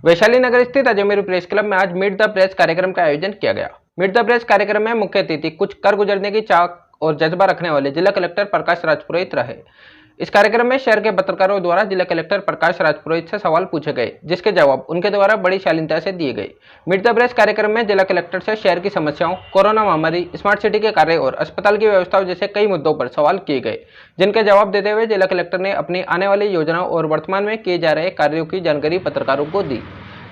वैशाली नगर स्थित Ajmer press club में आज मीट द प्रेस कार्यक्रम का आयोजन किया गया। मीट द प्रेस कार्यक्रम में मुख्य अतिथि कुछ कर गुजरने की चाह और जज्बा रखने वाले जिला कलेक्टर प्रकाश राजपुरोहित रहे। इस कार्यक्रम में शहर के पत्रकारों द्वारा जिला कलेक्टर प्रकाश राजपुरोहित से सवाल पूछे गए, जिसके जवाब उनके द्वारा बड़ी शालीनता से दिए गए। मीट द प्रेस कार्यक्रम में जिला कलेक्टर से शहर की समस्याओं, कोरोना महामारी, स्मार्ट सिटी के कार्य और अस्पताल की व्यवस्थाओं जैसे कई मुद्दों पर सवाल किए गए, जिनके जवाब देते हुए जिला कलेक्टर ने अपनी आने वाली योजनाओं और वर्तमान में किए जा रहे कार्यों की जानकारी पत्रकारों को दी।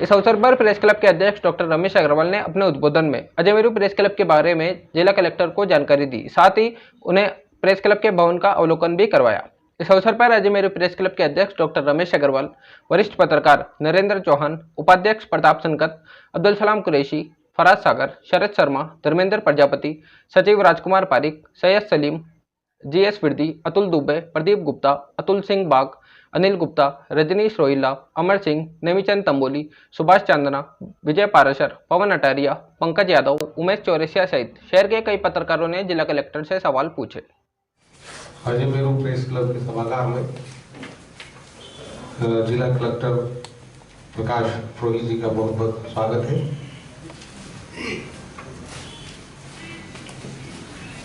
इस अवसर पर प्रेस क्लब के अध्यक्ष डॉक्टर रमेश अग्रवाल ने अपने उद्बोधन में अजमेरू प्रेस क्लब के बारे में जिला कलेक्टर को जानकारी दी, साथ ही उन्हें प्रेस क्लब के भवन का अवलोकन भी करवाया। इस अवसर पर अजमेरू प्रेस क्लब के अध्यक्ष डॉक्टर रमेश अग्रवाल, वरिष्ठ पत्रकार नरेंद्र चौहान, उपाध्यक्ष प्रताप संकत, अब्दुल सलाम कुरैशी, फराज सागर, शरद शर्मा, धर्मेंद्र प्रजापति, सचिव राजकुमार पारिक, सैयद सलीम, जीएस विर्दी, अतुल दुबे, प्रदीप गुप्ता, अतुल सिंह बाग, अनिल गुप्ता, रजनीश रोहिल्ला, अमर सिंह, नेमीचंद तंबोली, सुभाष चांदना, विजय पाराशर, पवन अटारिया, पंकज यादव, उमेश चौरसिया सहित शहर के कई पत्रकारों ने जिला कलेक्टर से सवाल पूछे। अजमेरू प्रेस क्लब के सभागार में जिला कलेक्टर प्रकाश पुरोहित जी का बहुत बहुत स्वागत है।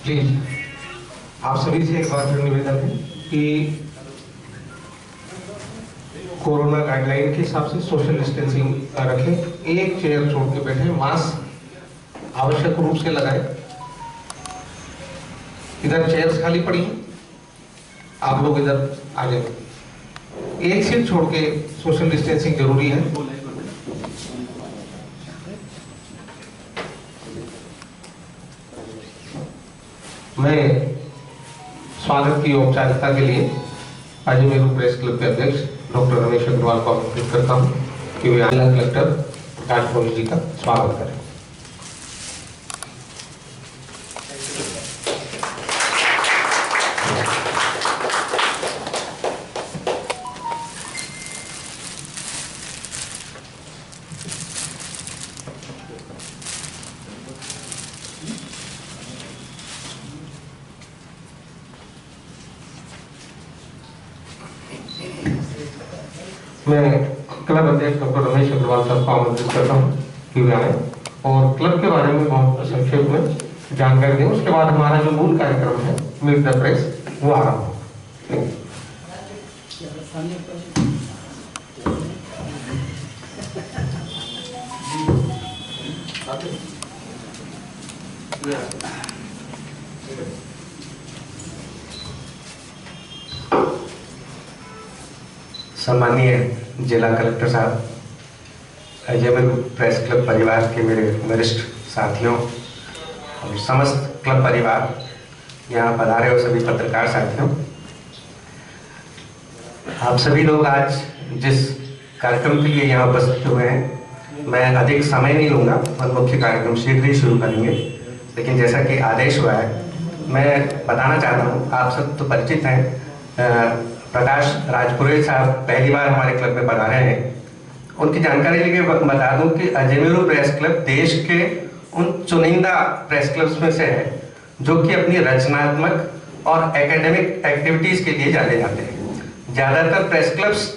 प्लीज आप सभी से एक बार फिर निवेदन है कि कोरोना गाइडलाइन के हिसाब से सोशल डिस्टेंसिंग रखें, एक चेयर छोड़ के बैठे, मास्क आवश्यक रूप से लगाएं। इधर चेयर्स खाली पड़ी हैं, आप लोग इधर आ जाए। एक सीट छोड़ के सोशल डिस्टेंसिंग जरूरी है। मैं स्वागत की औपचारिकता के लिए अजमेरू प्रेस क्लब के अध्यक्ष डॉक्टर रमेश अग्रवाल को आमंत्रित करता हूं कि वे जिला कलेक्टर प्रकाश पुरोहित जी का स्वागत करें। मैं क्लब अध्यक्ष डॉक्टर रमेश अग्रवाल साहब को आमंत्रित करता हूँ कि वे आए और क्लब के बारे में बहुत संक्षेप में जानकारी दें। उसके बाद हमारा जो मूल कार्यक्रम है मीट द प्रेस वो आरंभ होगा। सम्मानीय जिला कलेक्टर साहब, अजमेरू प्रेस क्लब परिवार के मेरे वरिष्ठ साथियों और समस्त क्लब परिवार, यहाँ पधारे हो सभी पत्रकार साथियों, आप सभी लोग आज जिस कार्यक्रम के लिए यहाँ उपस्थित हुए हैं, मैं अधिक समय नहीं लूँगा और मुख्य कार्यक्रम शीघ्र ही शुरू करेंगे। लेकिन जैसा कि आदेश हुआ है, मैं बताना चाहता हूँ, आप सब तो परिचित हैं, प्रकाश राजपुरोहित साहब पहली बार हमारे क्लब में पधारे हैं। उनकी जानकारी लेके बता दूं कि अजमेरू प्रेस क्लब देश के उन चुनिंदा प्रेस क्लब्स में से है जो कि अपनी रचनात्मक और एकेडमिक एक्टिविटीज के लिए जाने जाते हैं। ज़्यादातर प्रेस क्लब्स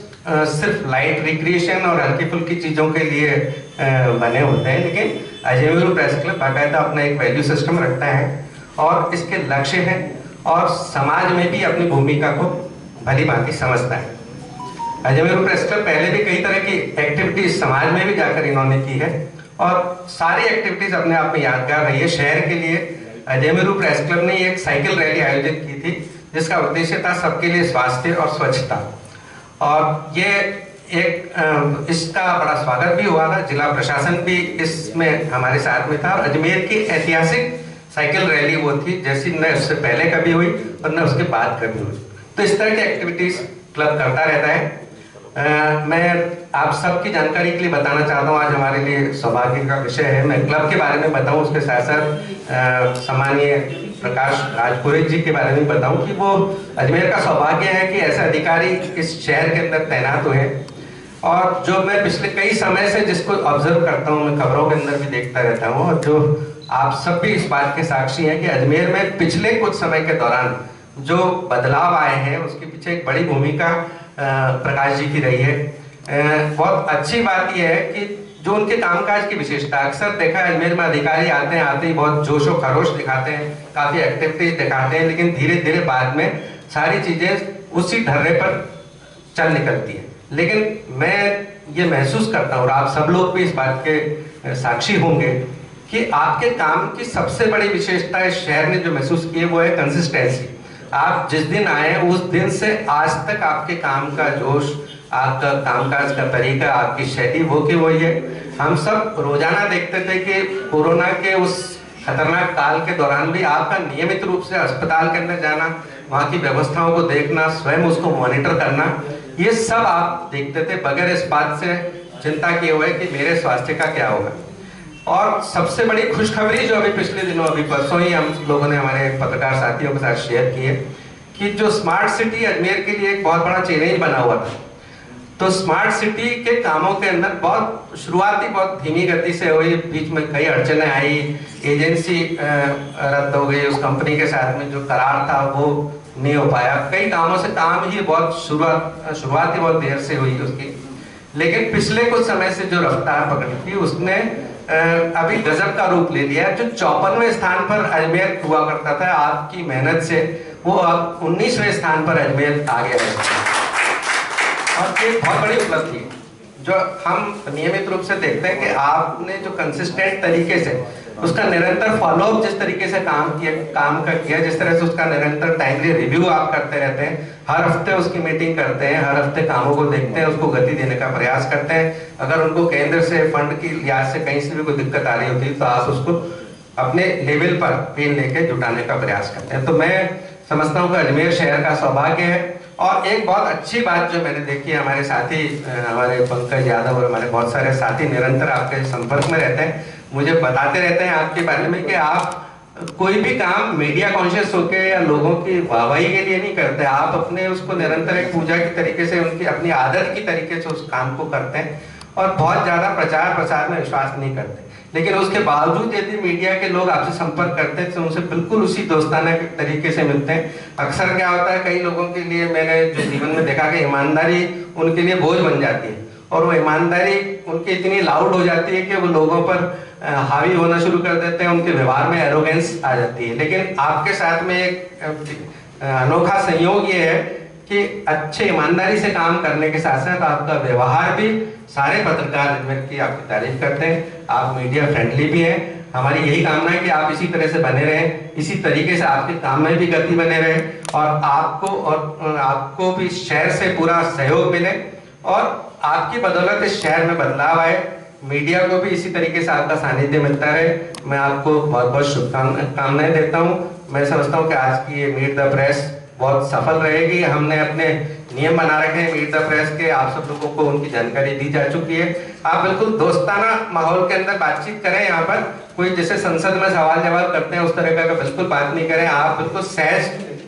सिर्फ लाइट रिक्रिएशन और हल्की फुल्की चीज़ों के लिए बने होते हैं, लेकिन अजमेरू प्रेस क्लब बाकायदा अपना एक वैल्यू सिस्टम रखता है और इसके लक्ष्य हैं और समाज में भी अपनी भूमिका को भली भांति समझता है। अजमेरू प्रेस क्लब पहले भी कई तरह की एक्टिविटीज समाज में भी जाकर इन्होंने की है और सारी एक्टिविटीज अपने आप में यादगार रही है। शहर के लिए अजमेरू प्रेस क्लब ने एक साइकिल रैली आयोजित की थी जिसका उद्देश्य था सबके लिए स्वास्थ्य और स्वच्छता, और ये एक इसका बड़ा स्वागत भी हुआ था। जिला प्रशासन भी इसमें हमारे साथ में था और अजमेर की ऐतिहासिक साइकिल रैली वो थी जैसी न उससे पहले कभी हुई और न उसके बाद कभी हुई। तो इस तरह की एक्टिविटीज क्लब करता रहता है। मैं आप सबकी जानकारी के लिए बताना चाहता हूँ, आज हमारे लिए सौभाग्य का विषय है। मैं क्लब के बारे में बताऊँ, उसके साथ साथ सम्मानीय प्रकाश राजपुरोहित जी के बारे में बताऊँ कि वो अजमेर का सौभाग्य है कि ऐसे अधिकारी इस शहर के अंदर तैनात हुए हैं और जो मैं पिछले कई समय से जिसको ऑब्जर्व करता हूँ, मैं खबरों के अंदर भी देखता रहता हूँ और जो आप सब भी इस बात के साक्षी हैं कि अजमेर में पिछले कुछ समय के दौरान जो बदलाव आए हैं उसके पीछे एक बड़ी भूमिका प्रकाश जी की रही है। बहुत अच्छी बात यह है कि जो उनके कामकाज की विशेषता, अक्सर देखा है अजमेर में अधिकारी आते हैं, आते ही बहुत जोश और खरोश दिखाते हैं, काफी एक्टिविटीज दिखाते हैं, लेकिन धीरे धीरे बाद में सारी चीजें उसी ढर्रे पर चल निकलती है। लेकिन मैं ये महसूस करता हूँ और आप सब लोग भी इस बात के साक्षी होंगे कि आपके काम की सबसे बड़ी विशेषता इस शहर ने जो महसूस की है वो है कंसिस्टेंसी। आप जिस दिन आए उस दिन से आज तक आपके काम का जोश, आपका कामकाज का तरीका, आपकी शैली वो की वही है। हम सब रोजाना देखते थे कि कोरोना के उस खतरनाक काल के दौरान भी आपका नियमित रूप से अस्पताल के अंदर जाना, वहाँ की व्यवस्थाओं को देखना, स्वयं उसको मॉनिटर करना, ये सब आप देखते थे बगैर इस बात से चिंता किए हुए कि मेरे स्वास्थ्य का क्या होगा। और सबसे बड़ी खुशखबरी जो अभी पिछले दिनों, अभी परसों ही हम लोगों ने हमारे पत्रकार साथियों के साथ शेयर की है कि जो स्मार्ट सिटी अजमेर के लिए एक बहुत बड़ा चैलेंज बना हुआ था, तो स्मार्ट सिटी के कामों के अंदर बहुत शुरुआती बहुत धीमी गति से हुई, बीच में कई अड़चनें आई, एजेंसी रद्द हो गई, उस कंपनी के साथ में जो करार था वो नहीं हो पाया, कई कामों से काम ही बहुत शुरुआती बहुत देर से हुई उसकी। लेकिन पिछले कुछ समय से जो रफ्तार पकड़ी थी उसने अभी गजब का रूप ले लिया। जो 54वें स्थान पर अजमेर हुआ करता था आपकी मेहनत से, वो अब 19वें स्थान पर अजमेर आ गया है। और ये बहुत बड़ी उपलब्धि है जो हम नियमित रूप से देखते हैं कि आपने जो कंसिस्टेंट तरीके से उसका निरंतर फॉलोअप जिस तरीके से काम किया, जिस तरह से उसका निरंतर टाइमली रिव्यू आप करते रहते हैं, हर हफ्ते उसकी मीटिंग करते हैं, हर हफ्ते कामों को देखते हैं, उसको गति देने का प्रयास करते हैं। अगर उनको केंद्र से फंड की लिहाज से कहीं से भी कोई दिक्कत आ रही होती है तो आप उसको अपने लेवल पर पेन लेके जुटाने का प्रयास करते हैं। तो मैं समझता हूँ कि अजमेर शहर का सौभाग्य है। और एक बहुत अच्छी बात जो मैंने देखी है, हमारे साथी, हमारे पंकज यादव और हमारे बहुत सारे साथी निरंतर आपके संपर्क में रहते हैं, मुझे बताते रहते हैं आपके बारे में कि आप कोई भी काम मीडिया कॉन्शियस होके या लोगों की वाहवाही के लिए नहीं करते, आप अपने उसको निरंतर एक पूजा की तरीके से, उनकी अपनी आदत की तरीके से उस काम को करते हैं और बहुत ज्यादा प्रचार प्रसार में विश्वास नहीं करते। लेकिन उसके बावजूद यदि मीडिया के लोग आपसे संपर्क करते हैं तो उनसे बिल्कुल उसी दोस्ताना तरीके से मिलते हैं। अक्सर क्या होता है, कई लोगों के लिए मैंने जो जीवन में देखा कि ईमानदारी उनके लिए बोझ बन जाती है और वो ईमानदारी उनकी इतनी लाउड हो जाती है कि वो लोगों पर हावी होना शुरू कर देते हैं, उनके व्यवहार में एरोगेंस आ जाती है। लेकिन आपके साथ में एक अनोखा संयोग ये है कि अच्छे ईमानदारी से काम करने के साथ साथ आपका व्यवहार भी, सारे पत्रकार अजमेर की आपकी तारीफ करते हैं, आप मीडिया फ्रेंडली भी हैं। हमारी यही कामना है कि आप इसी तरह से बने रहें, इसी तरीके से आपके काम में भी गति बने रहे और आपको भी शहर से पूरा सहयोग मिले और आपकी बदौलत इस शहर में बदलाव आए। मीडिया को भी इसी तरीके से आपका सानिध्य मिलता रहे। मैं आपको बहुत बहुत शुभकामनाएं देता हूँ। मैं समझता हूँ कि आज की ये मीट द प्रेस बहुत सफल रहेगी। हमने अपने नियम बना रखे हैं मीट द प्रेस के, आप सब लोगों को उनकी जानकारी दी जा चुकी है। आप बिल्कुल दोस्ताना माहौल के अंदर बातचीत करें। यहाँ पर कोई जैसे संसद में सवाल जवाब करते हैं उस तरह का बिल्कुल बात नहीं करें। आप बिल्कुल सहज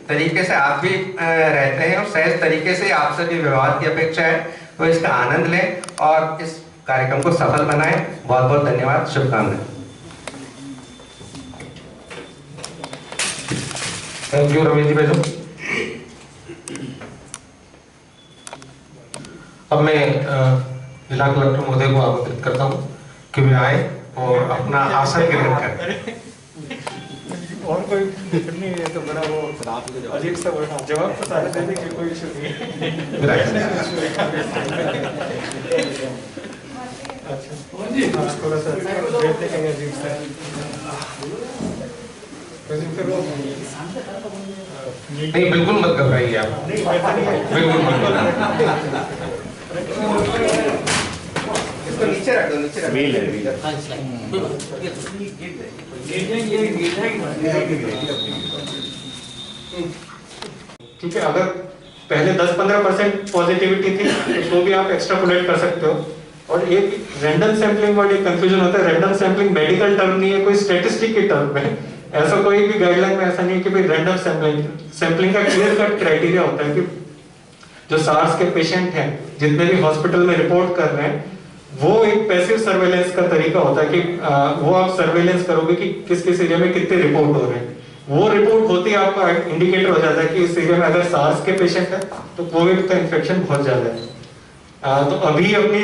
तरीके से आप भी रहते हैं और सहज तरीके से आपसे भी व्यवहार की अपेक्षा है, तो इसका आनंद लें और इस कार्यक्रम को सफल बनाएं। बहुत बहुत धन्यवाद, शुभकामनाएं। थैंक यू रमेश जी भाई। अब मैं जिला कलेक्टर महोदय को आमंत्रित करता हूँ कि वे आए और अपना आसन ग्रहण करें। और कोई दिक्कत नहीं है तो बड़ा वो अजीब सा जवाब तो सारे देने की कोई इशू नहीं है। अच्छा थोड़ा सा वेट देखेंगे अजीब सा। नहीं बिल्कुल मत घबराइए आप, बिल्कुल इसको नीचे रख दो, नीचे रख ठीक है। अगर पहले 10-15% पॉजिटिविटी थी तो भी आप एक्स्ट्रापोलेट कर सकते हो। और एक रैंडम सैंपलिंग वर्ड एक कंफ्यूजन होता है। रैंडम सैंपलिंग मेडिकल टर्म नहीं है, कोई स्टैटिस्टिक की टर्म है। ऐसा कोई भी गाइडलाइन में ऐसा नहीं है कि भाई रैंडम सैंपलिंग का क्लियर कट क्राइटेरिया होता है कि जो सार्स के पेशेंट हैं जितने भी हॉस्पिटल में रिपोर्ट कर रहे हैं, वो एक पैसिव सर्वेलेंस का तरीका होता है कि वो आप सर्वेलेंस करोगे कि किस किस एरिया में कितने रिपोर्ट हो रहे हैं। वो रिपोर्ट होती है आपका इंडिकेटर हो जाता है कि इस एरिया में अगर सार्स के पेशेंट है तो कोविड का इन्फेक्शन बहुत ज्यादा है। तो अभी अपनी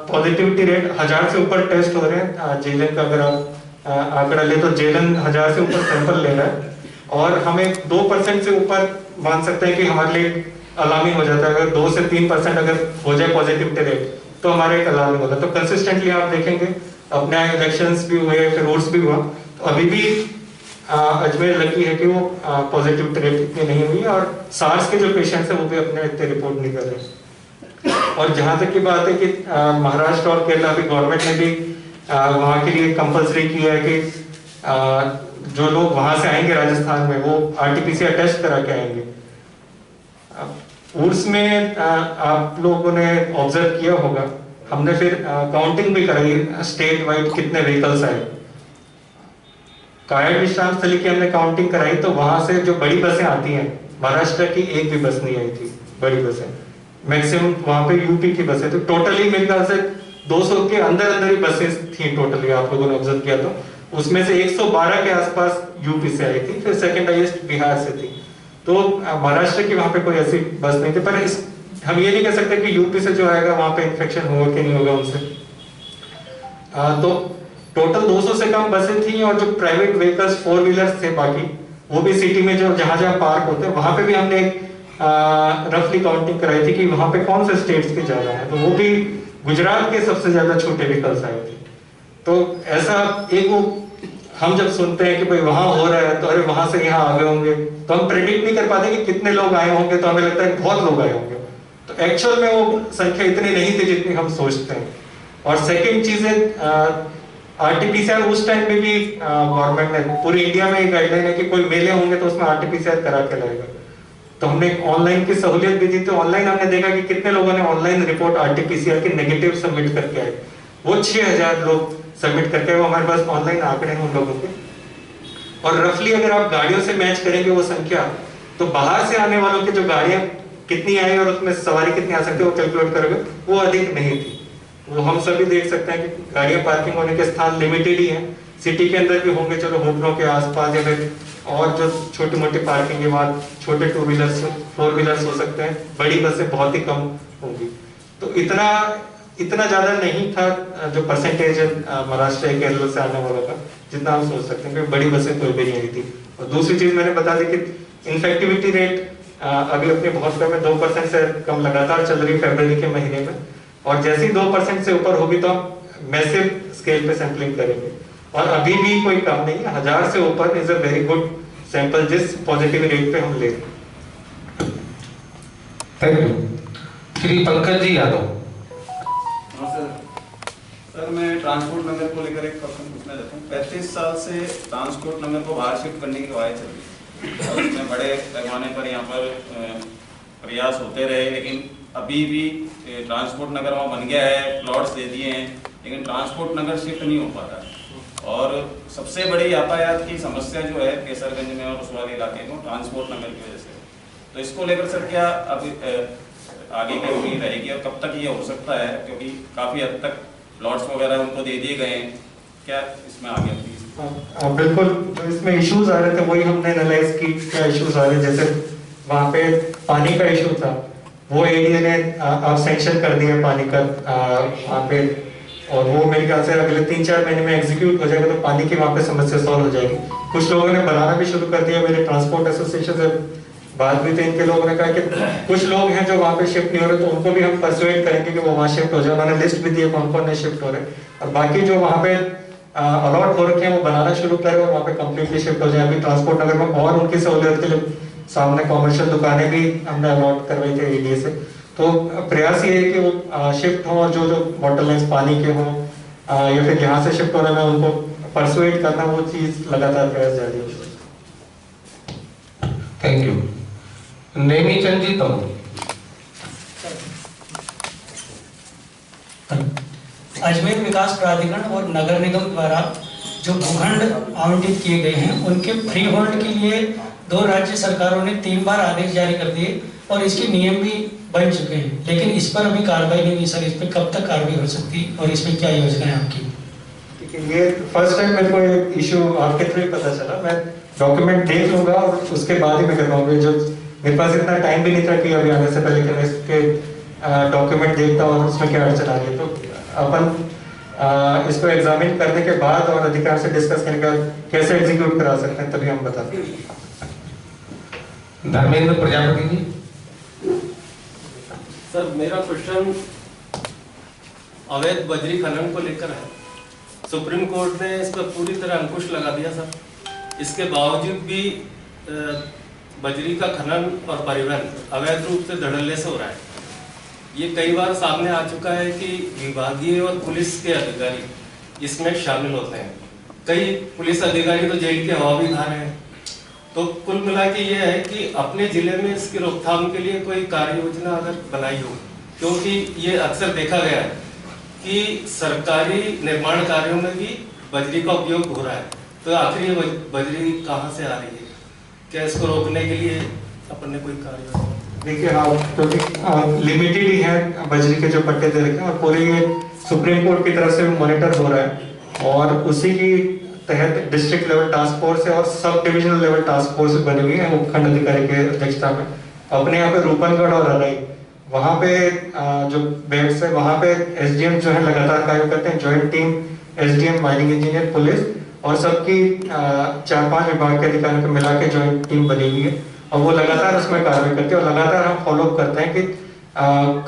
पॉजिटिविटी रेट 1000 से ऊपर टेस्ट हो रहे हैं। जेलन का अगर आप आंकड़ा ले तो जेलन 1000 से ऊपर सैंपल ले रहा है, और हमें 2% से ऊपर मान सकते हैं कि हमारे लिए अलार्मिंग हो जाता है। अगर 2 से 3% अगर हो जाए पॉजिटिविटी रेट तो हमारे एक अलार्मिंग होगा। तो कंसिस्टेंटली आप देखेंगे अपने इलेक्शंस भी हुए, फिर वोट्स भी हुआ, तो अभी भी अजमेर लकी है कि वो पॉजिटिविटी रेट इतनी नहीं हुई, और सार्स के जो पेशेंट्स हैं वो भी अपने इतने रिपोर्ट नहीं कर रहे। और जहां तक की बात है कि महाराष्ट्र और केरला भी गवर्नमेंट ने भी वहां के लिए कंपलसरी किया है कि जो लोग वहां से आएंगे राजस्थान में वो आरटीपीसीआर टेस्ट करा के आएंगे। उर्स में आप लोगों ने ऑब्जर्व किया होगा, हमने फिर काउंटिंग भी कराई स्टेट वाइड कितने व्हीकल्स आए। कायड़ विश्राम स्थली की हमने काउंटिंग कराई तो वहां से जो बड़ी बसें आती हैं, महाराष्ट्र की एक भी बस नहीं आई थी बड़ी बसें, मैक्सिमम वहां पे यूपी की बसें। तो टोटली मेरे ख्याल से 200 के अंदर ही बसेस थी टोटली, आप लोगों ने ऑब्जर्व किया तो उसमें से 112 के आसपास यूपी से आई थी, फिर सेकंड हाईएस्ट बिहार से थी। तो महाराष्ट्र की वहां पे कोई ऐसी बस नहीं थी। पर हम ये नहीं कह सकते कि यूपी से जो आएगा वहां पे इन्फेक्शन होगा कि नहीं होगा उनसे। तो टोटल 200 से कम बसें थी, और जो प्राइवेट व्हीकल्स 4 व्हीलर्स थे बाकी वो भी सिटी में जो जहां जहां पार्क होते हैं वहां पे भी हमने रफली काउंटिंग कराई थी कि वहां पे कौन से स्टेट्स के ज्यादा है। तो वो भी गुजरात के सबसे ज्यादा छोटे व्हीकल्स आए थे। तो ऐसा एक वो हम जब सुनते हैं कि भाई वहां हो रहा है तो अरे वहां से यहाँ आ गए होंगे, तो हम प्रेडिक्ट नहीं कर पाते कि कितने लोग आए होंगे, तो हमें लगता है बहुत लोग आए होंगे। तो एक्चुअल में वो संख्या इतनी नहीं थी जितनी हम सोचते हैं। और सेकेंड चीज है आरटीपीसीआर उस टाइम में भी गवर्नमेंट ने पूरी इंडिया में एक गाइडलाइन है कि कोई मेले होंगे तो उसमें आरटीपीसीआर करा के लाएगा। तो हमने ऑनलाइन की सहूलियत भी दी, तो ऑनलाइन हमने देखा कि कितने लोगों ने ऑनलाइन रिपोर्ट आरटीपीसीआर की नेगेटिव सबमिट करके आए। वो 6000 लोग सबमिट करके, वो हमारे पास ऑनलाइन आंकड़े हैं उन लोगों के। और रफली अगर आप गाड़ियों से मैच करेंगे वो संख्या, तो बाहर से आने वालों की जो गाड़ियां कितनी आई और उसमें सवारी कितनी आ सकती है वो कैलकुलेट करोगे, वो अधिक नहीं थी। वो हम सभी देख सकते हैं कि गाड़ियां पार्किंग होने के स्थान लिमिटेड ही हैं। सिटी के अंदर भी होंगे, चलो होटलों के आसपास, या फिर और जो छोटी मोटी पार्किंग के बाद छोटे 2 व्हीलर्स 4 व्हीलर्स हो सकते हैं, बड़ी बसें बहुत ही कम होंगी। तो इतना ज्यादा नहीं था जो परसेंटेज महाराष्ट्र या केरल से आने वालों का, जितना हम सोच सकते हैं, क्योंकि बड़ी बसें कोई भी नहीं आई थी। और दूसरी चीज मैंने बता दी कि इन्फेक्टिविटी रेट अभी अपने बहुत कम है, 2% से कम लगातार चल रही फरवरी के महीने में, और जैसे ही 2% से ऊपर होगी तो हम मैसिव स्केल पे सैंपलिंग करेंगे। और अभी भी कोई कम नहीं है, 1000 से ऊपर is a very good sample जिस पॉजिटिव रेट पे हम ले। Thank you. Shri Pankaj ji Yadav. Sir मैं ट्रांसपोर्ट नगर को लेकर एक क्वेश्चन पूछना चाहता हूँ। 35 साल से ट्रांसपोर्ट नगर को बाहर शिफ्ट करने की कवायद चल रही है, और उसमें बड़े पैमाने पर यहाँ पर प्रयास होते रहे, लेकिन अभी भी ट्रांसपोर्ट नगर वहाँ बन गया है, प्लॉट्स दे दिए हैं, लेकिन ट्रांसपोर्ट नगर शिफ्ट नहीं हो पाता। और सबसे बड़ी यातायात की समस्या जो है केसरगंज में और उस वाले इलाके में ट्रांसपोर्ट नगर की वजह से। तो इसको लेकर सर क्या अभी आगे की उम्मीद रहेगी, और कब तक ये हो सकता है, क्योंकि काफ़ी हद तक प्लॉट्स वगैरह उनको दे दिए गए हैं, क्या इसमें आगे प्लीज? बिल्कुल, जो इसमें इश्यूज आ रहे थे वही हमने एनालाइज की, क्या इश्यूज आ रहे, जैसे वहाँ पे पानी का इशू था, वो एडीए ने अब सैंक्शन कर दिया पानी का वहाँ पे, और वो मेरे ख्याल से अगले 3-4 महीने में एग्जीक्यूट हो जाएगा, तो पानी की वहाँ पे समस्या सॉल्व हो जाएगी। कुछ लोगों ने बनाना भी शुरू कर दिया, मेरे ट्रांसपोर्ट एसोसिएशन से बात भी थी, इनके लोगों ने कहा कि कुछ लोग हैं जो वहाँ पे शिफ्ट नहीं हो रहे, तो उनको भी हम परसुएट करेंगे कि वो वहाँ शिफ्ट हो जाए। उन्होंने लिस्ट भी दी है कौन कौन शिफ्ट हो रहे हैं, और बाकी जो वहाँ पे अलॉट हो रखे हैं वो बनाना शुरू करें और वहाँ पे कंप्लीटली शिफ्ट हो जाए। अभी ट्रांसपोर्ट नगर में और उनकी सहूलियत के लिए सामने कॉमर्शियल दुकानें भी हमने अलॉट करवाई थी एडीए से। तो प्रयास ये है कि वो शिफ्ट हो, और जो जो बॉटलनेक्स पानी के हों या फिर यहाँ से शिफ्ट हो रहे हैं उनको परसुएट करना, वो चीज़ लगातार प्रयास जारी है। Thank you. नेमी चंद जी तुम। अजमेर विकास प्राधिकरण और नगर निगम द्वारा जो भूखंड आवंटित किए गए हैं उनके फ्री होल्ड के लिए 2 राज्य सरकारों ने 3 बार आदेश जारी कर दिए, और इसके नियम भी बन चुके हैं, लेकिन इस पर अभी कार्रवाई नहीं हुई। सर, इस पर कब तक कार्रवाई हो सकती है और इसमें क्या योजना है आपकी? ये फर्स्ट टाइम मेरे को ये इशू आपके थ्रू पता चला। मैं डॉक्यूमेंट देख लूंगा और उसके बाद ही मैं कर पाऊंगा। जो मेरे पास इतना टाइम भी नहीं था कि अभी आने से पहले कि मैं इसके डॉक्यूमेंट देखता हूँ और उसमें क्या अड़चन आ रही है, तो अपन इसको एग्जामिन करने के बाद और अधिकार से डिस्कस करने के बाद कैसे एग्जीक्यूट करा सकते हैं तभी हम बताते हैं। धर्मेंद्र प्रजापति जी। सर मेरा क्वेश्चन अवैध बजरी खनन को लेकर है। सुप्रीम कोर्ट ने इस पर पूरी तरह अंकुश लगा दिया सर। इसके बावजूद भी बजरी का खनन और परिवहन अवैध रूप से धड़ल्ले से हो रहा है। ये कई बार सामने आ चुका है कि विभागीय और पुलिस के अधिकारी इसमें शामिल होते हैं। कई पुलिस अधिकारी तो जेल के हवा भी खा रहे हैं। तो कुल मिला के ये है कि अपने जिले में इसकी रोकथाम के लिए कोई कार्य योजना अगर बनाई हो, क्योंकि ये अक्सर देखा गया है कि सरकारी निर्माण कार्यों में भी बजरी का उपयोग हो रहा है। तो आखिर ये बजरी कहाँ से आ रही है? क्या इसको रोकने के लिए अपन ने कोई कार्य योजना? देखिए हाँ, क्योंकि लिमिटेड ही है बजरी के जो पट्टे दे रखे हैं और पूरे ये सुप्रीम कोर्ट की तरफ से मॉनिटर हो रहा है और उसी की तहत डिस्ट्रिक्ट लेवल टास्क फोर्स है और sub divisional level task force बनी हुई है उपखंड अधिकारी के अध्यक्षता में। अपने यहाँ पे रूपनगढ़ और अराई वहाँ पे जो बेड्स है वहाँ पे एसडीएम जो है लगातार कार्य करते हैं। Joint team SDM, mining engineer, police और सबकी 4-5 विभाग के अधिकारियों को मिला के ज्वाइंट टीम बनी हुई है और वो लगातार उसमें कार्रवाई करती है और लगातार हम फॉलो अप करते हैं कि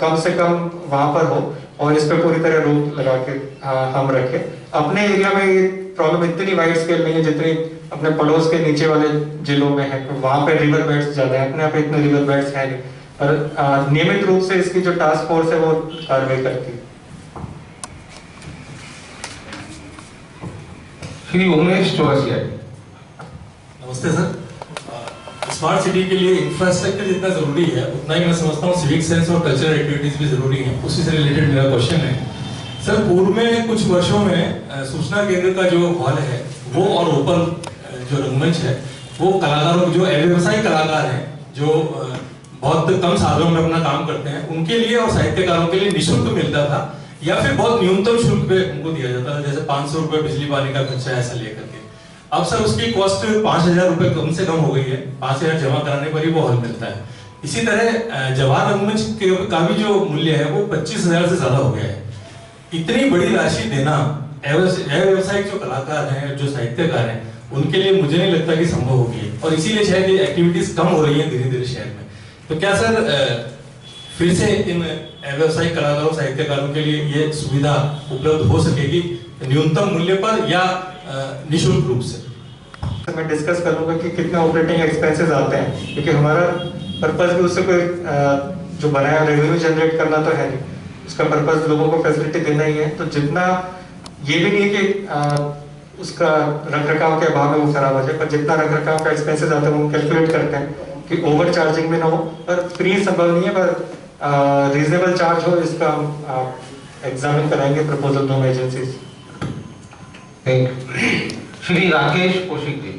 कम से कम वहाँ पर हो और इस पर पूरी तरह रोक लगा के हम रखें। अपने एरिया में ये प्रॉब्लम इतनी वाइड स्केल नहीं है जितनी अपने पड़ोस के नीचे वाले जिलों में है। वहाँ पे रिवर बेड्स ज्यादा है, अपने यहाँ पे इतने रिवर बेड्स है नहीं, पर नियमित रूप से इसकी जो टास्क फोर्स है वो कार्रवाई करती है। श्री उमेश चौरसिया। नमस्ते सर। स्मार्ट सिटी के लिए इंफ्रास्ट्रक्चर जितना जरूरी है उतना ही मैं समझता हूँ सिविक सेंस और कल्चरल एक्टिविटीज भी जरूरी हैं। उसी से रिलेटेड मेरा क्वेश्चन है सर। पूर्व में कुछ वर्षों में सूचना केंद्र का जो हॉल है वो और ओपन जो रंगमंच है वो कलाकारों जो व्यवसायिक कलाकार हैं जो बहुत कम साधनों में अपना काम करते हैं उनके लिए और साहित्यकारों के लिए निःशुल्क मिलता था या फिर बहुत न्यूनतम शुल्क पे उनको दिया जाता था, जैसे 500 रुपए बिजली पानी का खर्चा ऐसा लेकर के। अब सर उसकी कॉस्ट 5,000 रुपए कम से कम हो गई है। 5,000 जमा कराने पर ही वो हॉल मिलता है। इसी तरह जवाहर रंगमंच का भी जो मूल्य है वो 25,000 से ज्यादा हो गया है। इतनी बड़ी राशि देना व्यावसायिक जो कलाकार हैं, जो साहित्यकार हैं, उनके लिए मुझे नहीं लगता कि संभव होगी और इसीलिए शायद ये एक्टिविटीज कम हो रही हैं धीरे धीरे शहर में। तो क्या सर फिर से इन व्यावसायिक कलाकारों साहित्यकारों के लिए ये सुविधा उपलब्ध हो सकेगी न्यूनतम मूल्य पर या निःशुल्क रूप से? मैं डिस्कस करूंगा कि कितने ऑपरेटिंग एक्सपेंसेस आते हैं, क्योंकि हमारा पर्पस भी उससे कोई जो बनाया रेवेन्यू जनरेट करना तो है नहीं, उसका पर्पस लोगों को फैसिलिटी देना ही है। तो जितना ये भी नहीं है कि उसका रखरखाव के अभाव में वो खराब हो जाए, पर जितना रखरखाव का एक्सपेंसेस आता है वो कैलकुलेट करते हैं कि ओवर चार्जिंग भी ना हो। पर फ्री संभव नहीं है, पर रीजनेबल चार्ज हो, इसका एग्जामिन कराएंगे प्रपोजल दोनों एजेंसीज। श्री राकेश कौशिक जी।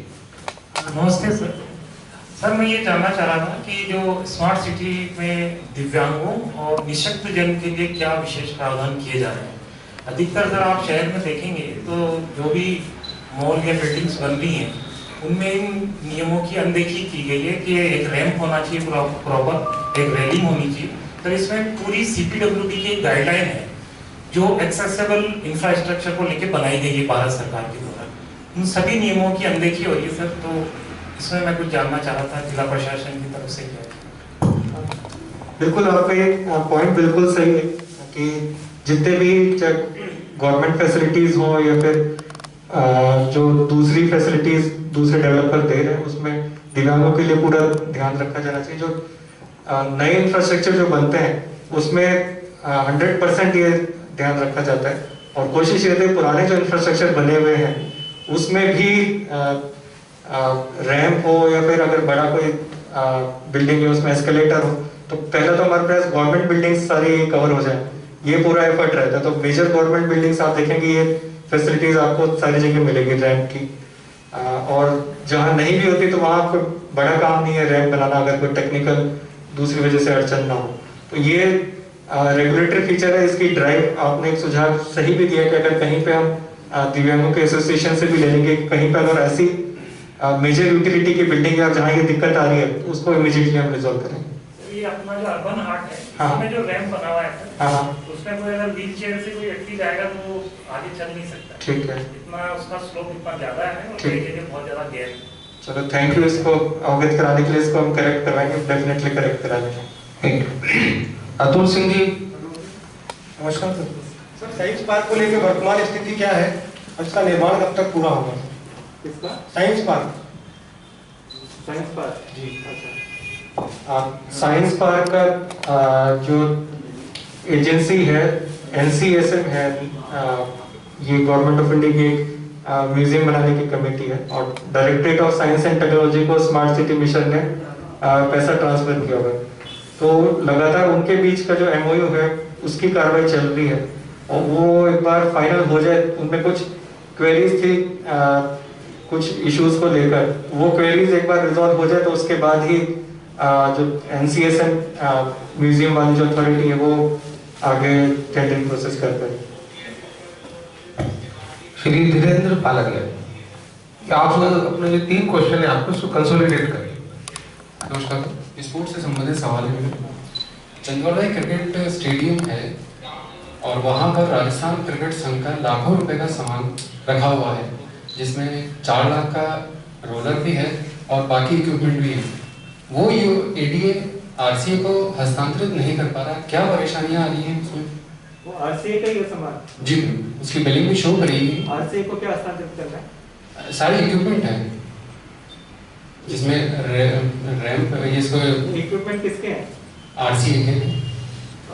नमस्ते सर। सर मैं ये जानना चाह रहा था कि जो स्मार्ट सिटी में दिव्यांगों और निःशक्त जन के लिए क्या विशेष प्रावधान किए जा रहे हैं? अधिकतर सर आप शहर में देखेंगे तो जो भी मॉल या बिल्डिंग्स बन रही हैं उनमें इन नियमों की अनदेखी की गई है कि एक रैंप होना चाहिए प्रॉपर, एक रेलिंग होनी चाहिए। तो इसमें पूरी CPWD की गाइडलाइन है जो एक्सेसिबल इंफ्रास्ट्रक्चर को लेकर बनाई गई है भारत सरकार के द्वारा। उन सभी नियमों की अनदेखी हो रही है सर। तो इसमें मैं कुछ जानना चाह रहा था जिला प्रशासन की तरफ से क्या है? बिल्कुल आपका ये पॉइंट बिल्कुल सही है कि जितने भी गवर्नमेंट फैसिलिटीज हो या फिर जो दूसरी फैसिलिटीज दूसरे डेवलपर दे रहे हैं उसमें दिव्यांगों के लिए पूरा ध्यान रखा जाना चाहिए। जो नए इंफ्रास्ट्रक्चर जो बनते हैं उसमें 100% ये ध्यान रखा जाता है और कोशिश ये है पुराने जो इंफ्रास्ट्रक्चर बने हुए हैं उसमें भी रैंप हो या फिर अगर बड़ा कोई बिल्डिंग है उसमें एस्केलेटर हो, तो पहले तो हमारे पास गवर्नमेंट बिल्डिंग्स सारी कवर हो जाए, ये पूरा एफर्ट रहता है। तो मेजर गवर्नमेंट बिल्डिंग्स आप देखेंगे ये फैसिलिटीज आपको सारी जगह मिलेगी रैंप की, और जहाँ नहीं भी होती तो वहाँ कोई बड़ा काम नहीं है रैंप बनाना अगर कोई टेक्निकल दूसरी वजह से अड़चन ना हो। तो ये रेगुलेटरी फीचर है इसकी ड्राइव। आपने एक सुझाव सही भी दिया कि अगर कहीं पे हम दिव्यांगों के एसोसिएशन से भी ले लेंगे, कहीं पे अगर ऐसी मेजर यूटिलिटी की बिल्डिंग है जहाँ ये दिक्कत आ रही है तो उसको इमीडिएटली हम रिजॉल्व करेंगे। ये अपना जो अर्बन हाट है, हाँ। उसमें जो रैंप बना हुआ है सर, हाँ, उसमें कोई अगर व्हील चेयर से कोई व्यक्ति जाएगा तो वो आगे चल नहीं सकता। ठीक है। इतना उसका स्लोप इतना ज्यादा है और ठीक। कई जगह बहुत ज्यादा गैर है। चलो थैंक यू, इसको अवगत कराने के लिए इसको हम करेक्ट करवाएंगे, डेफिनेटली करेक्ट करा देंगे। Thank you. अतुल सिंह जी, नमस्कार सर। सर, साइंस पार्क को लेकर वर्तमान स्थिति क्या है? इसका निर्माण कब तक पूरा होगा? किसका? Science park. साइंस पार्क जी। अच्छा। साइंस पार्क का जो एजेंसी है NCSM है, ये गवर्नमेंट ऑफ इंडिया की म्यूजियम बनाने की कमेटी है और directorate of science and technology को स्मार्ट सिटी मिशन ने पैसा ट्रांसफर किया हुआ है। तो लगातार उनके बीच का जो MOU है उसकी कार्रवाई चल रही है और वो एक बार फाइनल हो जाए, उनमें कुछ क्वेरीज थी कुछ इश्यूज को लेकर, वो क्वेरीज एक बार रिजॉल्व हो जाए तो उसके बाद ही जो NCSM म्यूजियम वाली जो अथॉरिटी है वो आगे टेंडरिंग प्रोसेस कर पाए। श्री धीरेन्द्र पालक, आप अपने जो 3 क्वेश्चन है आपको उसको कंसोलिडेट करें। नमस्कार, स्पोर्ट्स से संबंधित सवाल है मेरे। चंदौली क्रिकेट स्टेडियम है और वहाँ पर राजस्थान क्रिकेट संघ का लाखों रुपए का सामान रखा हुआ है, जिसमें 4 लाख का रोलर भी है और बाकी इक्विपमेंट भी है। वो ADA RCA को हस्तांतरित नहीं कर पा रहा, क्या परेशानियां आ रही हैं उसमें? वो RCA का ही है सामान? जी, उसकी बिलिंग भी शो करेगी। RCA को क्या हस्तांतरित करना है? सारे इक्विपमेंट है जिसमें रैंप, इसको इक्विपमेंट किसके हैं? RCA के।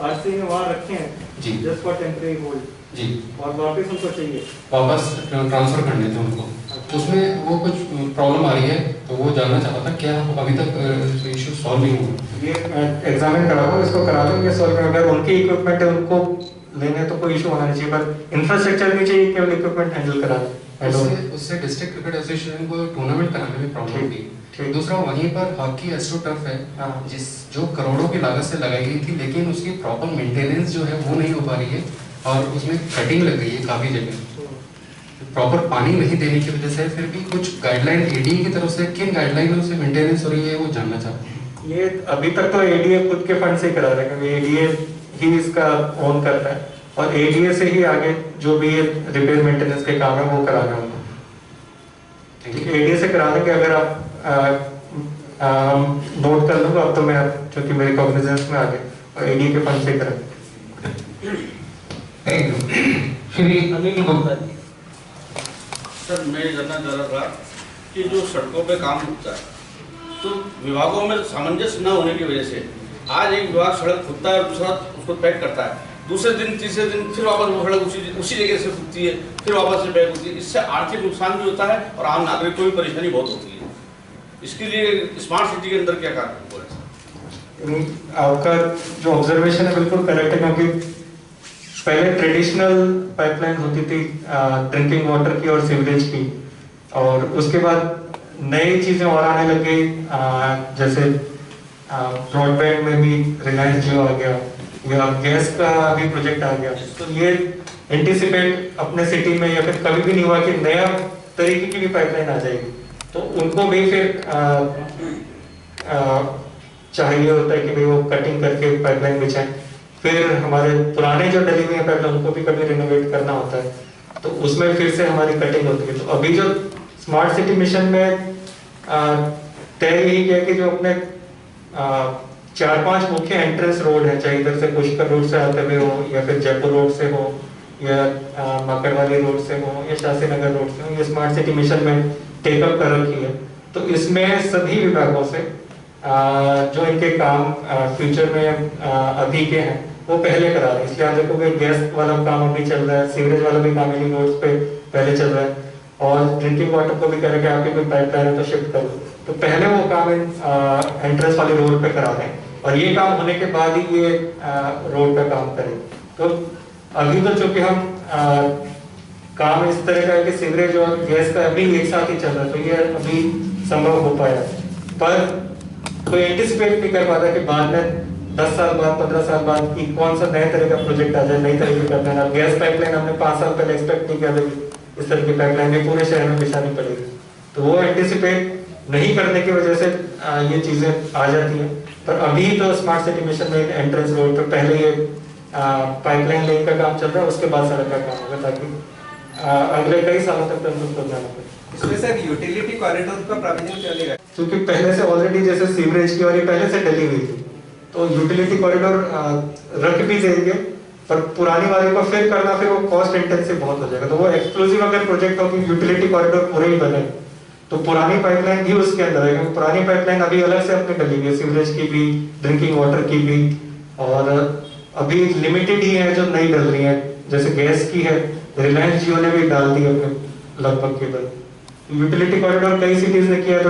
RCA ने वहाँ रखे हैं जी, जस्ट फॉर टेम्परेरी होल्ड जी, और वापस उनको चाहिए, वापस ट्रांसफर करने थे उनको। तो उसमें वो कुछ प्रॉब्लम आ रही है, तो वो जानना चाहता था क्या अभी तक इशू सॉल्व नहीं हुआ? ये एग्जामिन करा हुआ, इसको करा देंगे सॉल्व। अगर उनकी इक्विपमेंट है उनको लेने तो कोई इशू होना नहीं चाहिए, पर इंफ्रास्ट्रक्चर नहीं चाहिए, केवल इक्विपमेंट हैंडल करा। उससे डिस्ट्रिक्ट क्रिकेट एसोसिएशन को टूर्नामेंट कराने में प्रॉब्लम थी। दूसरा, वहीं पर हॉकी एस्ट्रो टर्फ है जो करोड़ों की लागत से लगाई गई थी, लेकिन उसकी प्रॉपर मेंटेनेंस जो है वो नहीं हो पा रही है और उसमें कटिंग लग गई है काफी जगह। प्रॉपर पानी नहीं देने की वजह से फिर भी कुछ गाइडलाइन ADA की तरफ से किन गाइडलाइनों से मेंटेनेंस हो रही है वो जानना चाहते हैं। ये अभी तक तो ADA खुद के फंड से करा रहे हैं, क्योंकि ADA ही इसका ओन करता है और ADA से ही आगे जो भी रिपेयर मेंटेनेंस के काम है वो करा रहे हैं। ADA से करा देंगे। अगर आप नोट कर लूंगा अब तो मैं, क्योंकि मेरे कॉग्निजेंस में आ गए, और ADA के फंड से करेंगे। Thank you. Shri Anil Gupta ji. Sir, मैं जानना चाह रहा था कि जो सड़कों पे काम होता है तो विभागों में सामंजस्य न होने की वजह से आज एक विभाग सड़क खुदता है और दूसरा उसको पैक करता है, दूसरे दिन तीसरे दिन फिर वापस वो सड़क उसी जगह से खुदती है, फिर वापस से पैक होती है। इससे आर्थिक नुकसान भी होता है और आम नागरिक को भी परेशानी बहुत होती है। इसके लिए स्मार्ट सिटी के अंदर क्या कार्य हो? आपका जो ऑब्जर्वेशन है बिल्कुल करेक्ट है, क्योंकि पहले ट्रेडिशनल पाइपलाइन होती थी ड्रिंकिंग वाटर की और सीवरेज की, और उसके बाद नई चीजें और आने लग गई, जैसे ब्रॉडबैंड में भी रिलायंस जियो आ गया या गैस का भी प्रोजेक्ट आ गया। तो ये एंटिसिपेट अपने सिटी में या फिर कभी भी नहीं हुआ कि नया तरीके की भी पाइपलाइन आ जाएगी, तो उनको भी फिर चाहिए होता है कि भाई वो कटिंग करके पाइपलाइन बिछाएं। फिर हमारे पुराने जो डली हुई पाइपलाइन उनको भी कभी रिनोवेट करना होता है, तो उसमें फिर से हमारी कटिंग होती है। तो अभी जो स्मार्ट सिटी मिशन में तय यही किया कि जो अपने 4-5 मुख्य एंट्रेंस रोड है, चाहे इधर से पुष्कर रोड से आते हुए हो या फिर जयपुर रोड से हो या मकरवाली रोड से हो या शास्त्री नगर रोड से हो, ये स्मार्ट सिटी मिशन में टेकअप कर रखी है। तो इसमें सभी विभागों से जो इनके काम फ्यूचर में अभी के हैं वो पहले करा रहे हैं। इसलिए आप देखोगे गैस वाला काम अभी चल रहा है, सीवरेज वाला भी काम इन्हीं रोड्स पे पहले चल रहा है, और ड्रिंकिंग वाटर को भी कह रहे हैं कि आपकी कोई पाइपलाइन है तो शिफ्ट करो, तो पहले वो काम एंट्रेंस वाली रोड पे करा रहे हैं और ये काम होने के बाद ही ये रोड पे काम करें। तो अभी तो चूंकि हम काम इस तरह का है कि सीवरेज और गैस का अभी एक साथ ही चल रहा है, तो ये अभी संभव हो पाया, पर कोई एंटिसिपेट नहीं कर पाता कि बाद में 10 साल बाद 15 साल बाद कि कौन सा नए तरह का प्रोजेक्ट आ जाए, नई तरह की पाइपलाइन। अब गैस पाइपलाइन हमने 5 साल पहले एक्सपेक्ट नहीं किया था इस तरह की पाइपलाइन भी पूरे शहर में बिछानी पड़ेगी, तो वो एंटिसिपेट नहीं करने की वजह से ये चीजें आ जाती हैं। पर अभी तो स्मार्ट सिटी मिशन में एंट्रेंस रोड पे पहले ये पाइपलाइन लेन का काम चल रहा है, उसके बाद सड़क का काम होगा, ताकि अगले कई सालों तक तो जाना पड़े। इसमें सर यूटिलिटी कॉरिडोर का प्रोविजन चलेगा, क्योंकि पहले से ऑलरेडी जैसे सीवरेज की और ये पहले से डली हुई थी, तो यूटिलिटी कॉरिडोर रख भी देंगे, पर पुरानी वाली को फिर करना, फिर वो कॉस्ट इंटेंसिव बहुत हो जाएगा। तो वो एक्सक्लूसिव अगर प्रोजेक्ट हो कि यूटिलिटी कॉरिडोर पूरे ही बने, तो पुरानी पाइपलाइन भी उसके अंदर है, क्योंकि पुरानी पाइपलाइन अभी अलग से अपनी डली हुई है, सीवरेज की भी, ड्रिंकिंग वाटर की भी, और अभी लिमिटेड ही है जो नई डल रही है, जैसे गैस की है, रिलायंस जियो ने भी डाल दी अपने लगभग केबल। यूटिलिटी कॉरिडोर कई सिटीज ने किया, तो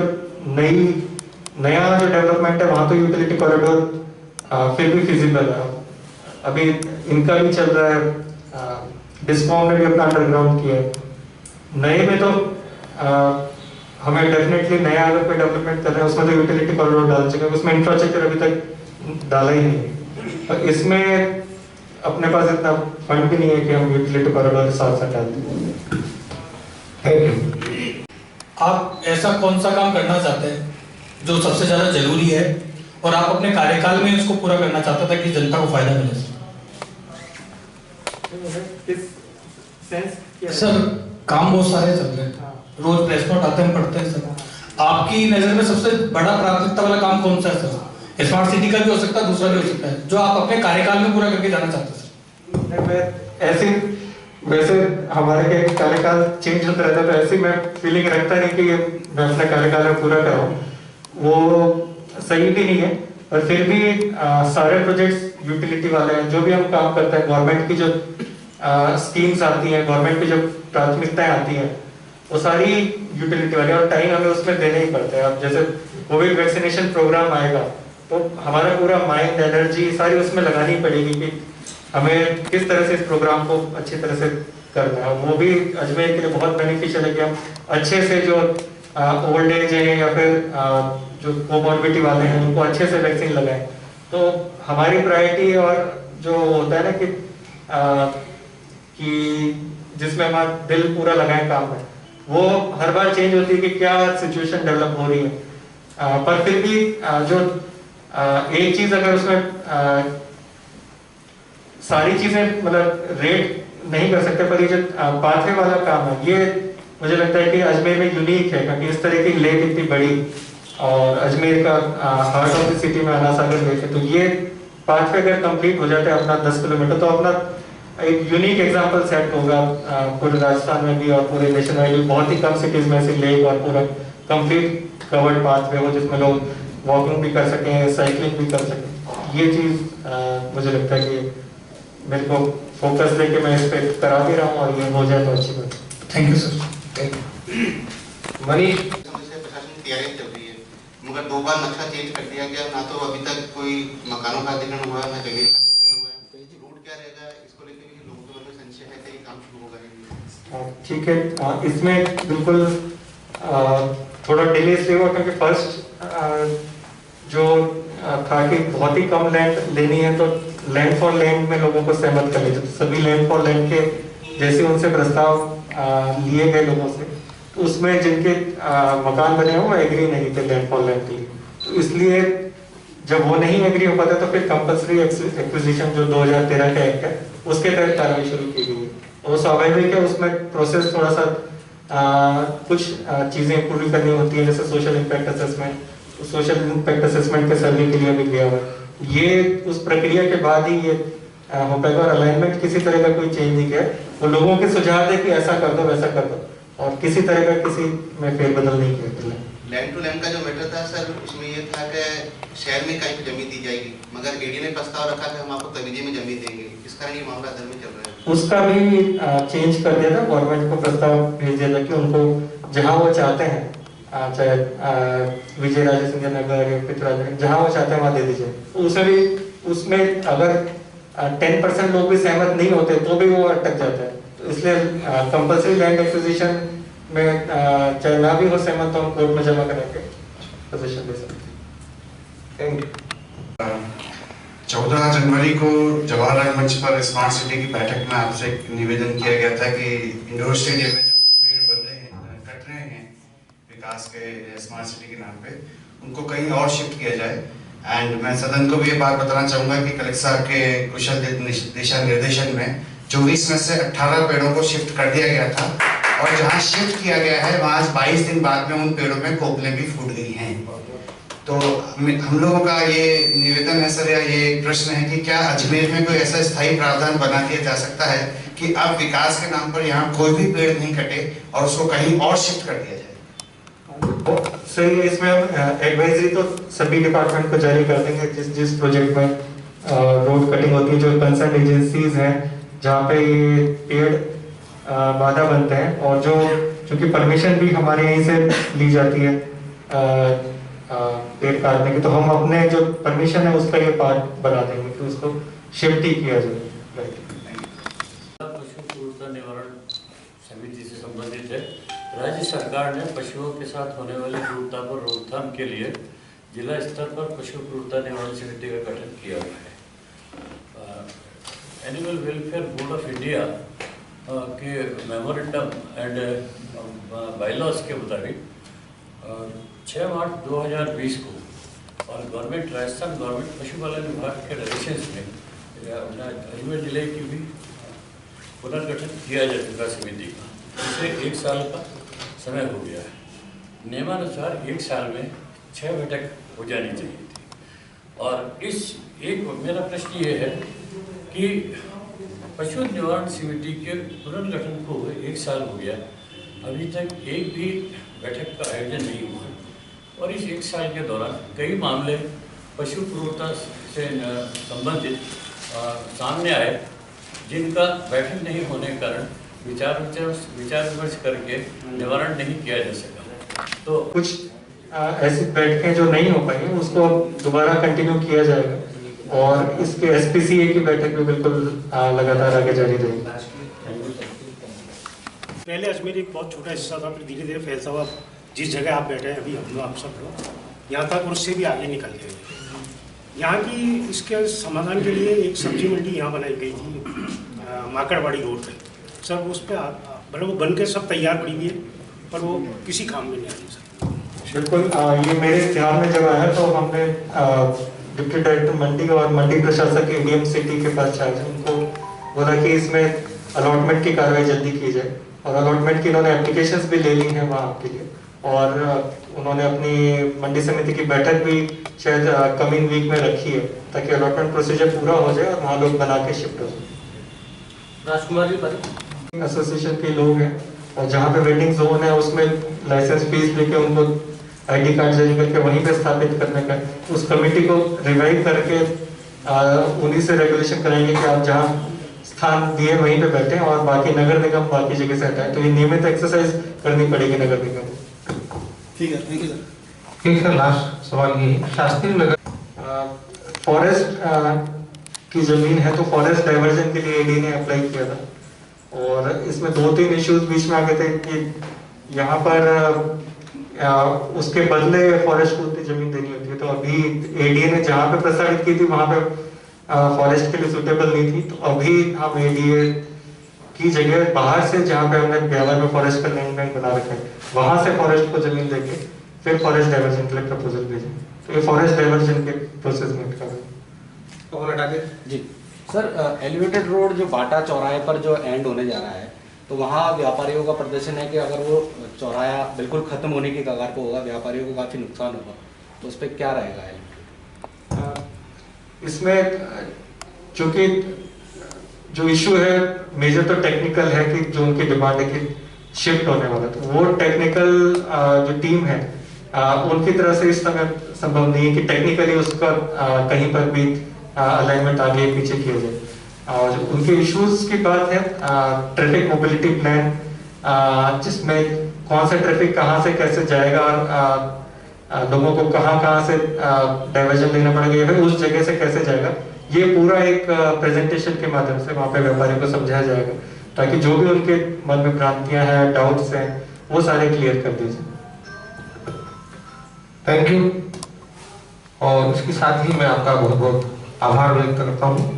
नया जो डेवलपमेंट है वहां तो यूटिलिटी कॉरिडोर फिर भी फिजिबल है। अभी इनका भी चल रहा है, डिस्कॉम ने भी अपना अंडरग्राउंड किया है। नए में तो हमें डेफिनेटली नया अगर कोई डेवलपमेंट कर रहे हैं उसमें तो यूटिलिटी कॉरिडोर डाल चाहिए, उसमें इंफ्रास्ट्रक्चर अभी तक डाला ही नहीं। और इसमें अपने पास इतना फंड भी नहीं है कि हम यूटिलिटी कॉरिडोर के साथ साथ डाल दें। Thank you. आप ऐसा कौन सा काम करना चाहते हैं जो सबसे ज्यादा जरूरी है और आप अपने कार्यकाल में उसको पूरा करना चाहते हैं ताकि जनता को फायदा मिले? सर काम बहुत सारे चल रहे हैं, रोज प्रेस नोट आते हैं, पढ़ते हैं सर। आपकी नजर में सबसे बड़ा प्राथमिकता वाला काम कौन सा है सर? स्मार्ट सिटी का भी हो सकता है, दूसरा भी हो सकता है, जो आप अपने कार्यकाल में पूरा करके जाना चाहते हैं सर। ऐसे वैसे हमारे कार्यकाल चेंज होता रहता है, तो ऐसी मैं फीलिंग रखता नहीं कि मैं अपना कार्यकाल में पूरा कराऊं, वो सही भी नहीं है। और फिर भी सारे प्रोजेक्ट्स यूटिलिटी वाले हैं, जो भी हम काम करते हैं, गवर्नमेंट की जो स्कीम्स आती हैं, गवर्नमेंट की जो प्राथमिकताएं आती हैं, वो सारी यूटिलिटी वाली, और टाइम हमें उसमें देना ही पड़ता है। अब जैसे कोविड वैक्सीनेशन प्रोग्राम आएगा, तो हमारा पूरा माइंड, एनर्जी सारी उसमें लगानी पड़ेगी कि हमें किस तरह से इस प्रोग्राम को अच्छी तरह से करना है। वो भी अजमेर के लिए बहुत बेनिफिशियल है कि हम अच्छे से जो ओल्ड एज है या फिर जो कोमॉर्बिडिटी वाले हैं उनको अच्छे से वैक्सीन लगाएं। तो हमारी प्रायोरिटी और जो होता है ना कि जिसमें हमारा दिल पूरा लगाएं काम में, वो हर बार चेंज होती है कि क्या सिचुएशन डेवलप हो रही है। पर फिर भी जो एक चीज अगर उसमें सारी चीजें मतलब रेट नहीं कर सकते, पर ये जो पाथवे वाला काम है, ये मुझे लगता है कि अजमेर में यूनिक है, क्योंकि इस तरह की लेक इतनी बड़ी और अजमेर का हार्ट ऑफ द सिटी में अना सागर लेक है, तो ये पाथवे अगर कंप्लीट हो जाता है अपना 10 किलोमीटर, तो अपना एक यूनिक एग्जांपल सेट होगा पूरे राजस्थान में भी और पूरे नेशन वाइड भी। बहुत ही कम सिटीज में से लेक और पूरा कंप्लीट कवर्ड पाथवे हो जिसमें लोग वॉकिंग भी कर सकें, साइकिलिंग भी कर सकें। ये चीज मुझे लगता है कि मेरे को फोकस देके मैं इस पे करा भी रहा हूँ, और ये हो जाए तो अच्छी बात। Thank you sir. मनीष, प्रशासन की तैयारी चल रही है, मगर 2 बार नक्शा चेंज कर दिया गया, ना तो अभी तक कोई मकानों का अधिग्रहण हुआ, ना जमीन का अधिग्रहण हुआ है। रूट क्या रहेगा, इसको लेकर भी लोगों के मन में संशय है कि काम शुरू होगा। ठीक है, इसमें बिल्कुल थोड़ा डिले इसलिए हुआ क्योंकि फर्स्ट जो था कि बहुत ही कम लैंड लेनी है, तो लैंड फॉर लैंड में लोगों को सहमत कर लिया। सभी लैंड फॉर लैंड के जैसे उनसे प्रस्ताव लिए गए लोगों से, तो उसमें जिनके मकान बने हुए वो एग्री नहीं थे लैंड फॉर लैंड के लिए, तो इसलिए जब वो नहीं एग्री हो पाता तो फिर कंपल्सरी एक्विजिशन जो 2013 का एक्ट है उसके तहत कार्रवाई शुरू की गई है। और स्वाभाविक है उसमें प्रोसेस थोड़ा सा कुछ चीजें पूरी करनी होती है, जैसे social impact assessment. Social impact assessment के सर्वे के लिए भी गया हुआ है, ये उस प्रक्रिया के बाद ही ये हो पाएगा। और अलाइनमेंट किसी तरह का कोई चेंज नहीं किया, वो लोगों के सुझाव दे कि ऐसा कर दो वैसा कर दो, और किसी तरह का किसी में फेरबदल नहीं किया। लैंड टू लैंड का जो मैटर था सर, उसमें ये था कि शहर में कहीं पे जमीन दी जाएगी, मगर एडी ने प्रस्ताव रखा कि हम आपको तवीजे में जमीन देंगे, इस कारण ये मामला अंदर में चल रहा है। उसका भी चेंज कर दिया था, गवर्नमेंट को प्रस्ताव भेज दिया था कि उनको जहां वो चाहते हैं, चाहे विजय राजे सिंधिया नगर या पिथौरागढ़, जहां वो चाहते हैं वहां दे दीजिए। उसमें अगर 10% लोग भी सहमत नहीं होते तो भी वो अटक जाता है, तो इसलिए कंपल्सरी लैंड एक्विजिशन में चाहे ना भी हो सहमत तो हम कोर्ट में जमा करा के पोजीशन दे सकते हैं। 14 जनवरी को जवाहरलाल मंच पर स्मार्ट सिटी की बैठक में आपसे एक निवेदन किया गया था कि इंडोर स्टेडियम में जो पेड़ बन रहे हैं, कट रहे हैं विकास के स्मार्ट सिटी के नाम पे, उनको कहीं और शिफ्ट किया जाए, एंड मैं सदन को भी ये बात बताना चाहूँगा कि कलेक्टर साहब के कुशल दिशा निर्देशन में 24 में से 18 पेड़ों को शिफ्ट कर दिया गया था, और जहाँ शिफ्ट किया गया है वहाँ 22 दिन बाद में उन पेड़ों में कोपलें भी फूट गई हैं। तो हम लोगों का ये निवेदन है सर, या ये प्रश्न है कि क्या अजमेर में कोई ऐसा स्थायी प्रावधान बना दिया जा सकता है कि अब विकास के नाम पर यहाँ कोई भी पेड़ नहीं कटे और उसको कहीं और शिफ्ट कर दिया जाए? सर इसमें हम एडवाइजरी तो सभी डिपार्टमेंट को जारी कर देंगे जिस प्रोजेक्ट में रोड कटिंग होती है, जो कंसर्न एजेंसीज हैं जहाँ पे ये पेड़ बाधा बनते हैं, और जो चूँकि परमिशन भी हमारे यहीं से ली जाती है पेड़ काटने की, तो हम अपने जो परमिशन है उसका ये पार्ट बना देंगे कि उसको शिफ्ट ही किया जाए। पशु क्रूरता निवारण समिति से संबंधित है। राज्य सरकार ने पशुओं के साथ होने वाली क्रूरता पर रोकथाम के लिए जिला स्तर पर पशु क्रूरता निवारण समिति का गठन किया गया है। Animal welfare board of India के मेमोरेंडम एंड बायलॉज के मुताबिक 6 मार्च 2020 को और राजस्थान गवर्नमेंट पशुपालन विभाग के डायरेक्शंस में अजमेर जिले की भी पुनर्गठन किया जा चुका समिति का। इसे 1 साल का समय हो गया है। नियमानुसार 1 साल में 6 बैठक हो जानी चाहिए थी। और मेरा प्रश्न ये है कि पशु निवारण समिति के पुनर्गठन को 1 साल हो गया, अभी तक एक भी बैठक का आयोजन नहीं हुआ, और इस 1 साल के दौरान कई मामले पशु क्रूरता से संबंधित सामने आए, जिनका बैठक नहीं होने के कारण विचार विमर्श करके निवारण नहीं किया जा सका। तो कुछ ऐसी बैठकें जो नहीं हो पाई उसको दोबारा कंटिन्यू किया जाएगा, और इसके SPCA की बैठक भी बिल्कुल लगातार आगे जारी रहेगी। पहले अजमेर एक बहुत छोटा हिस्सा था, फिर धीरे धीरे फैलता हुआ जिस जगह आप बैठे हैं अभी हम लोग, आप सब लोग यहाँ तक, और उससे भी आगे निकल गए। यहाँ की इसके समाधान के लिए एक सब्जी मंडी यहाँ बनाई गई थी माकड़वाड़ी रोड पे। सर उस पर मतलब वो बन के सब तैयार पड़ी हुई है, पर वो किसी काम में नहीं आ रही सर। बिल्कुल ये मेरे ध्यान में जब आया तो हमने डिप्टी डायरेक्टर मंडी और मंडी प्रशासक ADM सिटी के पास जाए, उनको बोला कि इसमें अलॉटमेंट की कार्रवाई जल्दी की जाए, और अलॉटमेंट की इन्होंने एप्लीकेशंस भी ले ली हैं वहाँ के लिए, और उन्होंने अपनी मंडी समिति की बैठक भी शायद कमिंग वीक में रखी है, ताकि अलॉटमेंट प्रोसीजर पूरा हो जाए और वहाँ लोग बना के शिफ्ट हो जाए। राजकुमार जी, एसोसिएशन के लोग हैं, और जहाँ पे वेटिंग जोन है उसमें लाइसेंस फीस लेके उनको ID कार्ड जारी करके वहीं पे स्थापित करने का, उस कमेटी को रिवाइव करके उन्हीं से रेगुलेशन कराएंगे कि आप जहाँ स्थान दिए वहीं पे बैठे, और बाकी नगर निगम बाकी जगह से हटाए। तो ये नियमित एक्सरसाइज करनी पड़ेगी नगर निगम को। ठीक है, थैंक यू सर। ठीक है, लास्ट सवाल ये शास्त्रीय नगर फॉरेस्ट की जमीन है, तो फॉरेस्ट डाइवर्जन के लिए AD ने अप्लाई किया था, और इसमें 2-3 इश्यूज बीच में आ गए थे कि यहाँ पर उसके बदले फॉरेस्ट को उतनी जमीन देनी होती है। तो अभी ADA ने जहाँ पे प्रस्तावित की थी वहाँ पे फॉरेस्ट के लिए सुटेबल नहीं थी, तो अभी हम ADA की जगह बाहर से, जहाँ पे हमने ब्यावर में फॉरेस्ट का लैंड बैंक बना रखा है, वहाँ से फॉरेस्ट को जमीन देके फिर फॉरेस्ट डाइवर्जन के लिए प्रपोजल भेजें। तो ये फॉरेस्ट डाइवर्जन के प्रोसेस में जी सर, एलिवेटेड रोड जो बाटा चौराहे पर जो एंड होने जा रहा है, तो वहाँ व्यापारियों का प्रदर्शन है कि अगर वो चौराहा बिल्कुल खत्म होने की कगार पर होगा, व्यापारियों को काफ़ी नुकसान होगा, तो उस पर क्या रहेगा? इसमें चूंकि जो इशू है मेजर तो टेक्निकल है कि जो उनकी डिमांड है कि शिफ्ट होने वाला, तो वो टेक्निकल जो टीम है उनकी तरफ से इस समय संभव नहीं है कि टेक्निकली उसका कहीं पर भी अलाइनमेंट आगे पीछे किया जाए। और उनके इश्यूज की बात है ट्रैफिक मोबिलिटी प्लान, जिसमें कौन सा ट्रैफिक कहाँ से कैसे जाएगा, और लोगों को कहाँ से डाइवर्जन लेना पड़ेगा, या फिर उस जगह से कैसे जाएगा, ये पूरा एक प्रेजेंटेशन के माध्यम से वहाँ पे व्यापारियों को समझाया जाएगा, ताकि जो भी उनके मन में भ्रांतियां हैं, डाउट्स हैं, वो सारे क्लियर कर दीजिए। Thank you. और इसके साथ ही मैं आपका बहुत बहुत आभार व्यक्त करता हूँ।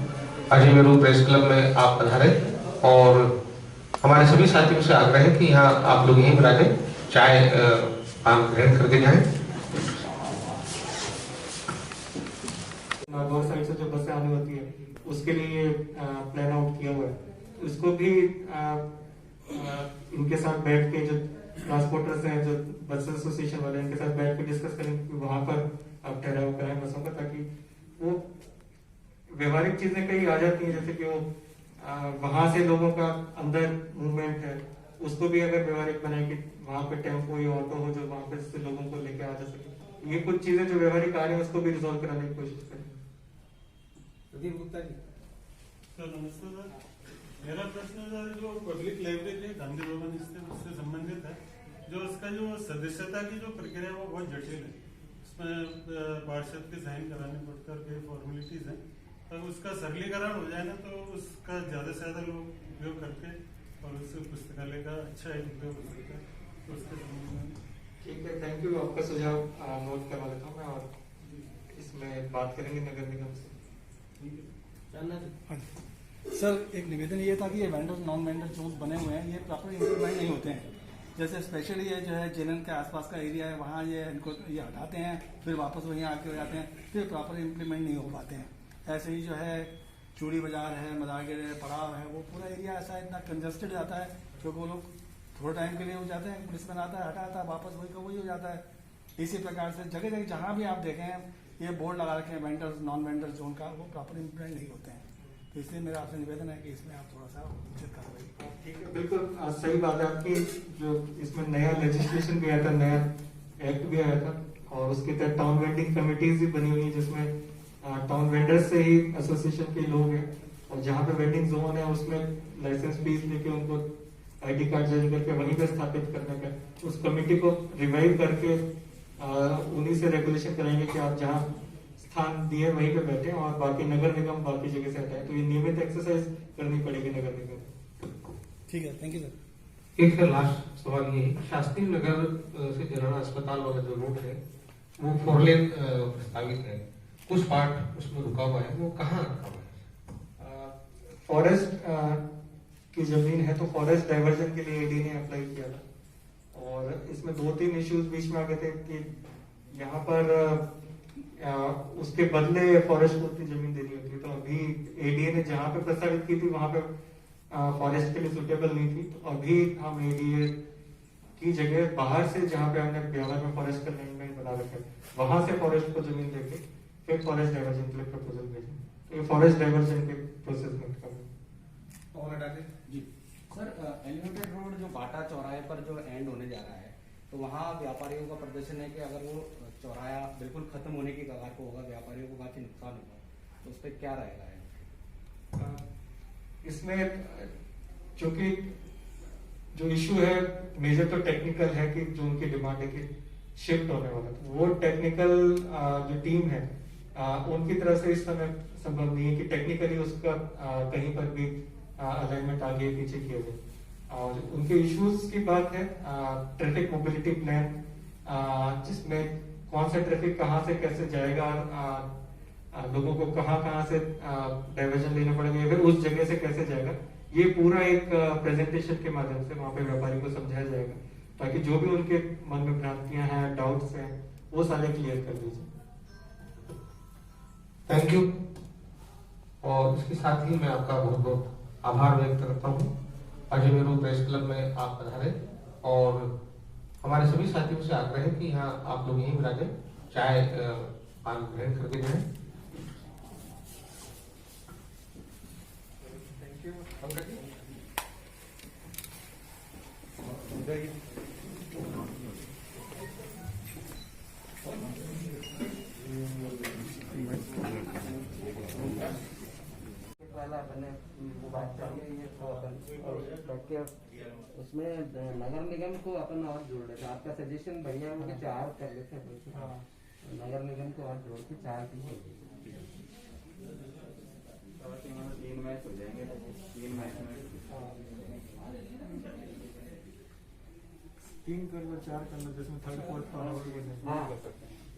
अजमेर प्रेस क्लब में आप पधारे, और हमारे सभी साथियों से आग्रह है कि यहाँ आप लोग यहीं बैठे चाय पान ग्रहण करके जाएं। उसके लिए प्लान आउट किया हुआ है। उसको भी इनके साथ बैठ के जो ट्रांसपोर्टर्स हैं, जो बस एसोसिएशन वाले, इनके साथ बैठ के डिस्कस करेंगे कि वहां पर आप ठहराव कराएं बसों का, ताकि वो व्यवहारिक चीजें कई आ जाती हैं, जैसे कि वो वहां से लोगों का अंदर मूवमेंट है, उसको भी अगर व्यवहारिक बनाए कि वहां पे टेम्पो या ऑटो हो जो वहां पे से लोगों को लेके आ जा सके। ये कुछ चीजें जो व्यवहारिक आ रही है उसको भी रिजॉल्व कराने की कोशिश करें। सर नमस्ते सर, मेरा प्रश्न सर जो पब्लिक लाइब्रेरी गांधी भवन उससे संबंधित है, जो उसका जो सदस्यता की जो प्रक्रिया है वो बहुत जटिल है। उसमें पार्षद के साइन कराने पड़कर के फॉर्मेलिटीज हैं, तो उसका सरलीकरण हो जाए ना तो उसका ज़्यादा से ज़्यादा लोग उपयोग करके और उससे पुस्तकालय का अच्छा एक उपयोग हो सकता है। तो उसके संबंध में ठीक है, थैंक यू। आपका सुझाव नोट करवा लेता हूँ मैं और इसमें बात करेंगे नगर निगम से। सर एक निवेदन ये था कि ये वेंडर नॉन वेंडर जोन बने हुए हैं, ये प्रॉपर इम्प्लीमेंट नहीं होते हैं। जैसे स्पेशली ये जो है जेलन के आसपास का एरिया है, वहाँ ये इनको ये हटाते हैं, फिर वापस वहीं आके हो जाते हैं, फिर प्रॉपर इम्प्लीमेंट नहीं हो पाते हैं। ऐसे ही जो है चूड़ी बाजार है, मदागिर है, पड़ाव है, वो पूरा एरिया ऐसा इतना कंजस्टेड जाता है क्योंकि वो लोग थोड़े टाइम के लिए हो जाते हैं, पुलिसमैन आता है, हटाता है, वापस वही का वही हो जाता है। इसी प्रकार से जगह जगह जहाँ भी आप देखें ये बोर्ड लगा रखे हैं वेंडर्स नॉन वेंडर जोन का, वो प्रॉपर इम्प्लीमेंट नहीं होते हैं। तो इसलिए मेरा आपसे निवेदन है कि इसमें आप थोड़ा सा उचित कार्रवाई। ठीक है, बिल्कुल सही बात है आपकी। जो इसमें नया लेजिस्लेशन भी आया था, नया एक्ट भी आया था, और उसके तहत टाउन वेंडिंग कमेटीज भी बनी हुई है, जिसमें टाउन वेंडर्स से ही एसोसिएशन के लोग हैं, और जहाँ पे वेंडिंग जोन है उसमें लाइसेंस फीस लेके उनको आईडी कार्ड जारी करके वहीं पे स्थापित करने का, उस कमेटी को रिवाइव करके उन्हीं से रेगुलेशन कराएंगे कि आप जहाँ स्थान दिए वहीं पे बैठे और बाकी नगर निगम बाकी जगह से हटाए। तो ये नियमित एक्सरसाइज करनी पड़ेगी नगर निगम। ठीक है, थैंक यू सर। एक है लास्ट सवाल ये, शास्त्री नगर से जलाना अस्पताल वाला जो रोड है वो 4 लेन प्रस्तावित है, कुछ पार्ट उसमें रुका हुआ है, वो कहाँ रुका हुआ है? फॉरेस्ट की जमीन है, तो फॉरेस्ट डाइवर्जन के लिए ईडी ने अप्लाई किया था, और इसमें 2-3 इश्यूज बीच में आ गए थे कि यहाँ पर उसके बदले फॉरेस्ट को उतनी जमीन देनी होती है। तो अभी एडीए ने जहाँ पे प्रस्तावित की थी वहां पे फॉरेस्ट के लिए सुटेबल नहीं थी, तो अभी हम एडीए की जगह बाहर से जहाँ पे हमने बिहार में फॉरेस्ट का अरेंजमेंट बना रखा है वहां से फॉरेस्ट को जमीन देके फिर फॉरेस्ट डाइवर्जन के लिए प्रपोजल भेजें। तो ये फॉरेस्ट डाइवर्जन के प्रोसेस में जी सर, एलिवेटेड रोड जो बाटा चौराहे पर जो एंड होने जा रहा है, तो वहाँ व्यापारियों का प्रदर्शन है कि अगर वो चौराहा बिल्कुल खत्म होने की कगार पर होगा, व्यापारियों को काफी नुकसान होगा, तो उस पर क्या रहेगा? इसमें चूंकि जो इशू है मेजर तो टेक्निकल है कि जो उनकी डिमांड है कि शिफ्ट होने वाला, तो वो टेक्निकल जो टीम है उनकी तरफ से इस समय संभव नहीं है कि टेक्निकली उसका कहीं पर भी अलाइनमेंट आगे पीछे किया जाए। और उनके इश्यूज की बात है ट्रैफिक मोबिलिटी प्लान, जिसमें कौन सा ट्रैफिक कहाँ से कैसे जाएगा, लोगों को कहाँ से डाइवर्जन लेना पड़ेगा या फिर उस जगह से कैसे जाएगा, ये पूरा एक प्रेजेंटेशन के माध्यम से वहां पे व्यापारी को समझाया जाएगा, ताकि जो भी उनके मन में भ्रांतियां हैं, डाउट्स हैं, वो सारे क्लियर कर दीजिए। Thank you. और इसके साथ ही मैं आपका बहुत बहुत आभार व्यक्त करता हूँ। अजमेरू प्रेस क्लब में आप पधारे, और हमारे सभी साथियों से आग्रह है कि यहाँ आप लोग यहीं विराजें, चाय पान ग्रहण करके जाएं। Thank you. वाला अपने बात करिए, ये तो अपन उसमें नगर निगम को अपन और जोड़ लेते। आपका सजेशन बढ़िया है कि 4 कर लेते हैं, नगर निगम को और जोड़ के 4 3 मैच हो जाएंगे, 3 मैच में 3 कर लो, 4 कर लो, जिसमें थर्ड फोर्थ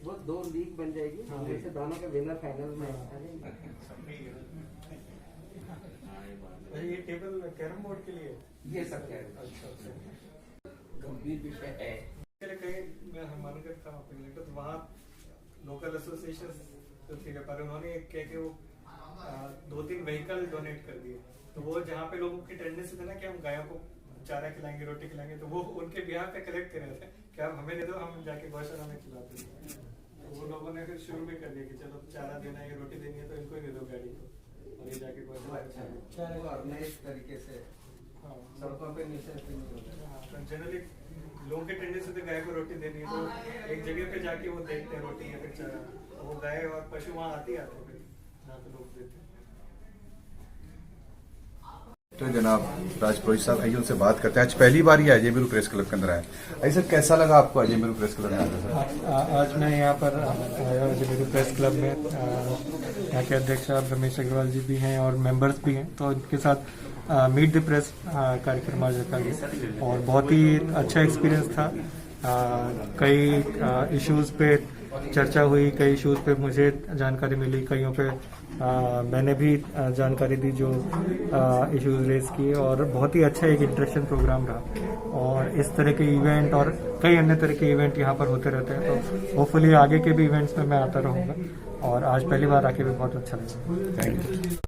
वो 2 लीग बन जाएगी, जैसे दोनों के विनर फाइनल में ये टेबल कैरम बोर्ड के लिए ये सब कैरम। अच्छा, गंभीर विषय है। कहीं मैं मन करता हूँ तो वहाँ लोकल एसोसिएशन जो थे व्यापारी, उन्होंने कह के वो 2-3 व्हीकल डोनेट कर दिए। तो वो जहाँ पे लोगों की टेंडेंसी थी ना कि हम गायों को चारा खिलाएंगे, रोटी खिलाएंगे, तो वो उनके बिहार पे कलेक्ट कर रहे थे कि आप हमें दे दो, हम जाके गौशाला में खिलाते हैं। तो वो लोगों ने फिर शुरू में कर दिया कि चलो चारा देना है, रोटी देनी है तो इनको ही दे दो गाड़ी को, और ये जाके गौशाला में ऑर्गेनाइज तरीके से सड़कों पे नीचे जनरली लोगों के टेंडेंसी से गाय को रोटी देनी है, तो एक जगह पे जाके वो देखते हैं रोटी या फिर चारा, वो गाय और पशु वहाँ आते फिर जहाँ पे लोग देते हैं। तो जनाब राजपुरोहित साहब, आइए उनसे बात करते हैं। आज पहली बार ही अजय मेरू प्रेस क्लब के अंदर आए। आइए सर, कैसा लगा आपको अजय मेरू प्रेस क्लब में आकर सर? आज मैं यहाँ पर आया अजय मेरू प्रेस क्लब में, यहाँ के अध्यक्ष साहब रमेश अग्रवाल जी भी हैं और मेंबर्स भी हैं, तो इनके साथ मीट द प्रेस कार्यक्रम आज रखा गया और बहुत ही अच्छा एक्सपीरियंस था। कई इश्यूज पे चर्चा हुई, कई इश्यूज पे मुझे जानकारी मिली, कईयों पे मैंने भी जानकारी दी जो इश्यूज रेज किए, और बहुत ही अच्छा एक इंटरेक्शन प्रोग्राम रहा। और इस तरह के इवेंट और कई अन्य तरह के इवेंट यहाँ पर होते रहते हैं, तो होपफुली आगे के भी इवेंट्स में मैं आता रहूँगा, और आज पहली बार आके भी बहुत अच्छा लगा। Thank you.